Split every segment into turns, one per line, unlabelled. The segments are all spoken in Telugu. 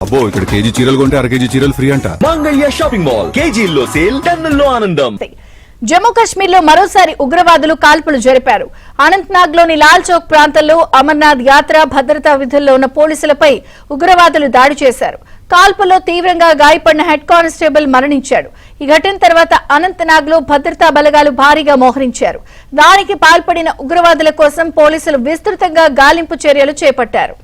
అబ్బో ఇక్కడ కేజీ చీరలు కొంటే అర కేజీ చీరలు ఫ్రీ అంట.
మంగళ్య షాపింగ్ మాల్ కేజీల్లో సేల్, టన్నుల్లో ఆనందం.
జమ్మూ కశ్మీర్ లో మరోసారి ఉగ్రవాదులు కాల్పులు జరిపారు. అనంతనాగ్ లోని లాల్ చౌక్ ప్రాంతంలో అమర్నాథ్ యాత్ర భద్రతా విధుల్లో ఉన్న పోలీసులపై ఉగ్రవాదులు దాడి చేశారు. కాల్పుల్లో తీవ్రంగా గాయపడిన హెడ్ కానిస్టేబుల్ మరణించాడు. ఈ ఘటన తర్వాత అనంతనాగ్ లో భద్రతా బలగాలు భారీగా మోహరించారు. దానికి పాల్పడిన ఉగ్రవాదుల కోసం పోలీసులు విస్తృతంగా గాలింపు చర్యలు చేపట్టారు.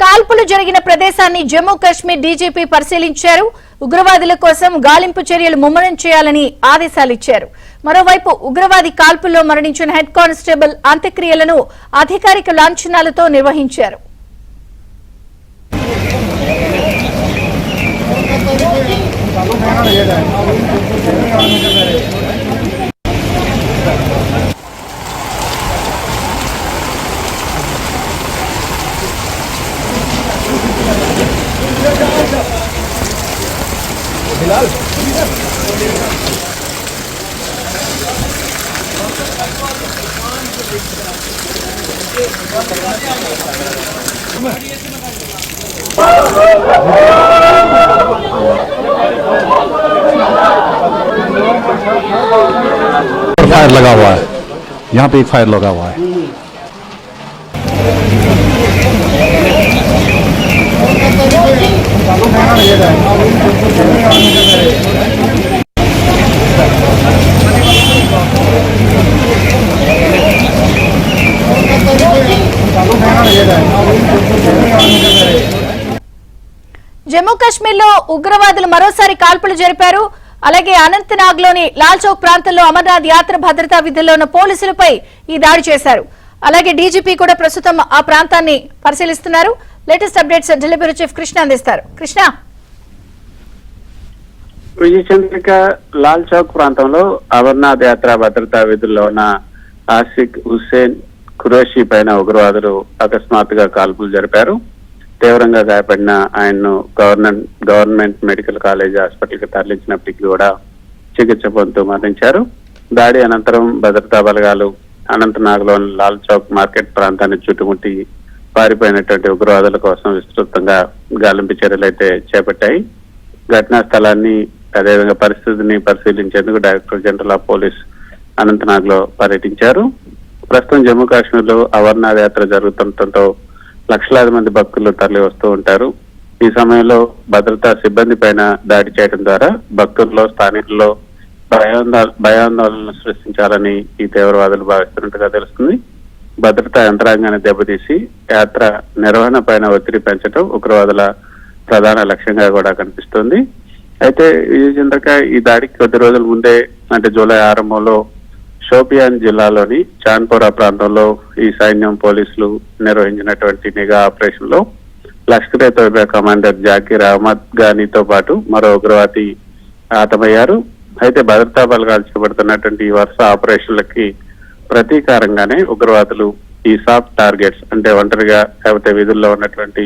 కాల్పులు జరిగిన ప్రదేశాన్ని జమ్మూ కశ్మీర్ డీజీపీ పరిశీలించారు. ఉగ్రవాదుల కోసం గాలింపు చర్యలు ముమ్మరం చేయాలని ఆదేశాలిచ్చారు. మరోవైపు ఉగ్రవాది కాల్పుల్లో మరణించిన హెడ్ కానిస్టేబుల్ అంత్యక్రియలను అధికారిక లాంఛనాలతో నిర్వహించారు.
फायर लगा हुआ है, यहाँ पे एक फायर लगा हुआ है.
జమ్మూ కశ్మీర్ లో ఉగ్రవాదులు మరోసారి కాల్పులు జరిపారు. అలాగే అనంతనాగ్ లోని లాల్ చౌక్ ప్రాంతంలో అమర్నాథ్ యాత్ర భద్రతా విధుల్లో ఉన్న పోలీసులపై ఈ దాడి చేశారు. అలాగే డీజీపీ కూడా ప్రస్తుతం ఆ ప్రాంతాన్ని పరిశీలిస్తున్నారు. Latest updates Delhi bureau chief Krishna అందిస్తారు. కృష్ణ,
విజయచంద్రిక లాల్ చౌక్ ప్రాంతంలో అమర్నాథ్ యాత్ర భద్రతా విధుల్లో ఉన్న ఆసిక్ హుస్సేన్ ఖురేషీ పైన ఉగ్రవాదులు అకస్మాత్తుగా కాల్పులు జరిపారు. తీవ్రంగా గాయపడిన ఆయన్ను గవర్నమెంట్ మెడికల్ కాలేజ్ హాస్పిటల్కి తరలించినప్పటికీ కూడా చికిత్స పొందుతూ మరణించారు. దాడి అనంతరం భద్రతా బలగాలు అనంతనాగ్ లోని లాల్ చౌక్ మార్కెట్ ప్రాంతాన్ని చుట్టుముట్టి పారిపోయినటువంటి ఉగ్రవాదుల కోసం విస్తృతంగా గాలింపు చర్యలు అయితే చేపట్టాయి. ఘటనా స్థలాన్ని అదేవిధంగా పరిస్థితిని పరిశీలించేందుకు director general of police Anantnag లో పర్యటించారు. ప్రస్తుతం జమ్మూ కాశ్మీర్ లో అమర్నాథ్ యాత్ర జరుగుతుండటంతో లక్షలాది మంది భక్తులు తరలి వస్తూ ఉంటారు. ఈ సమయంలో భద్రతా సిబ్బంది పైన దాడి చేయడం ద్వారా భక్తుల్లో స్థానికుల్లో భయాందోళనలు సృష్టించాలని ఈ తీవ్రవాదులు భావిస్తున్నట్టుగా తెలుస్తుంది. భద్రతా యంత్రాంగాన్ని దెబ్బతీసి యాత్ర నిర్వహణ పైన ఒత్తిడి పెంచడం ఉగ్రవాదుల ప్రధాన లక్ష్యంగా కూడా కనిపిస్తుంది. అయితే ఈ దాడికి కొద్ది రోజుల ముందే అంటే జూలై ఆరంభంలో షోపియాన్ జిల్లాలోని చాన్పోరా ప్రాంతంలో ఈ సైన్యం పోలీసులు నిర్వహించినటువంటి నిఘా ఆపరేషన్ లో లష్కర్-ఏ-తోయిబా కమాండర్ జాకీర్ అహ్మద్ ఘానీతో పాటు మరో ఉగ్రవాది హతమయ్యారు. అయితే భద్రతా బలగాలు చేపడుతున్నటువంటి ఈ వరుస ఆపరేషన్లకి ప్రతీకారంగానే ఉగ్రవాదులు ఈ సాఫ్ట్ టార్గెట్స్ అంటే ఒంటరిగా లేకపోతే విధుల్లో ఉన్నటువంటి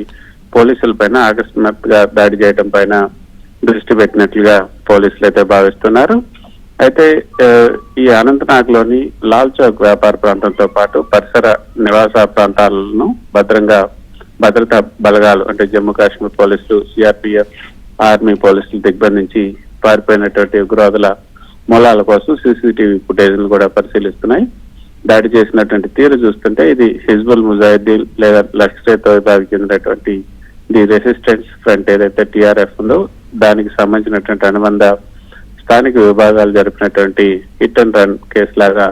పోలీసుల పైన అకస్మాత్తుగా దాడి చేయడం పైన దృష్టి పెట్టినట్లుగా పోలీసులు అయితే భావిస్తున్నారు. అయితే ఈ అనంతనాగ్ లోని లాల్ చౌక్ వ్యాపార ప్రాంతంతో పాటు పరిసర నివాస ప్రాంతాలను భద్రతా బలగాలు అంటే జమ్మూ కాశ్మీర్ పోలీసులు, సిఆర్పిఎఫ్, ఆర్మీ పోలీసులు దిగ్బంధించి పారిపోయినటువంటి ఉగ్రవాదుల మూలాల కోసం సీసీటీవీ ఫుటేజ్ను కూడా పరిశీలిస్తున్నాయి. దాడి చేసినటువంటి తీరు చూస్తుంటే ఇది హిజ్బుల్ ముజాహిద్దీన్ లేదా లష్కర్-ఏ-తోయిబాకి చెందినటువంటి ది రెసిస్టెన్స్ ఫ్రంట్ ఏదైతే టీఆర్ఎఫ్ ఉందో దానికి సంబంధించినటువంటి అనుబంధ స్థానిక విభాగాలు జరిపినటువంటి హిట్ అండ్ రన్ కేసు లాగా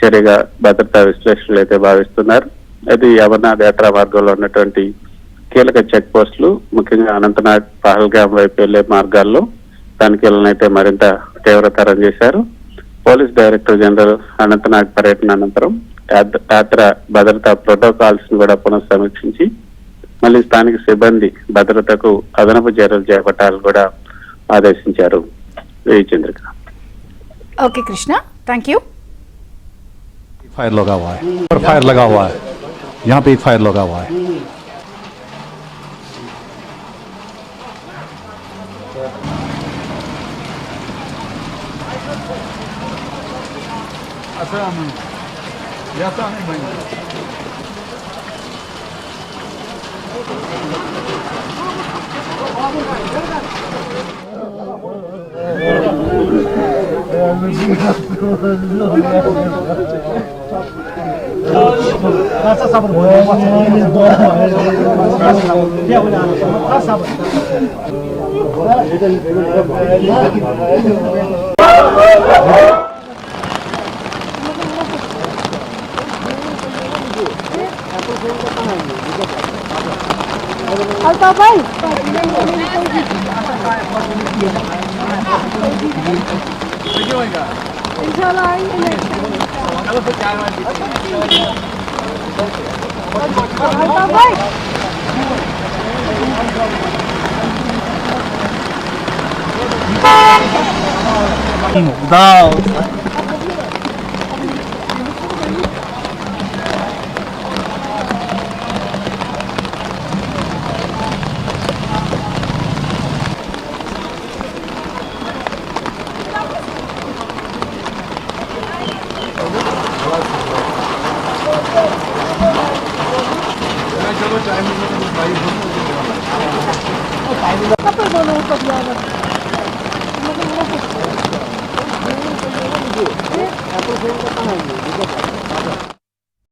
చర్యగా భద్రతా విశ్లేషకులు అయితే భావిస్తున్నారు. అది అమర్నాథ్ యాత్రా మార్గంలో ఉన్నటువంటి కీలక చెక్ పోస్టులు ముఖ్యంగా అనంతనాగ్, పహల్గామ్ వైపు వెళ్లే మార్గాల్లో తనిఖీలను అయితే మరింత తీవ్రతరం చేశారు. పోలీస్ డైరెక్టర్ జనరల్ అనంతనాగ్ పర్యటన అనంతరం యాత్ర భద్రతా ప్రోటోకాల్స్ ను కూడా పునః సమీక్షించి మళ్ళీ స్థానిక సిబ్బంది భద్రతకు అదనపు చర్యలు చేపట్టాలని కూడా ఆదేశించారు. Chandrika.
Okay Krishna, thank you.
Fire लगा हुआ है, और फायर लगा हुआ है, यहाँ पे एक फायर लगा हुआ है.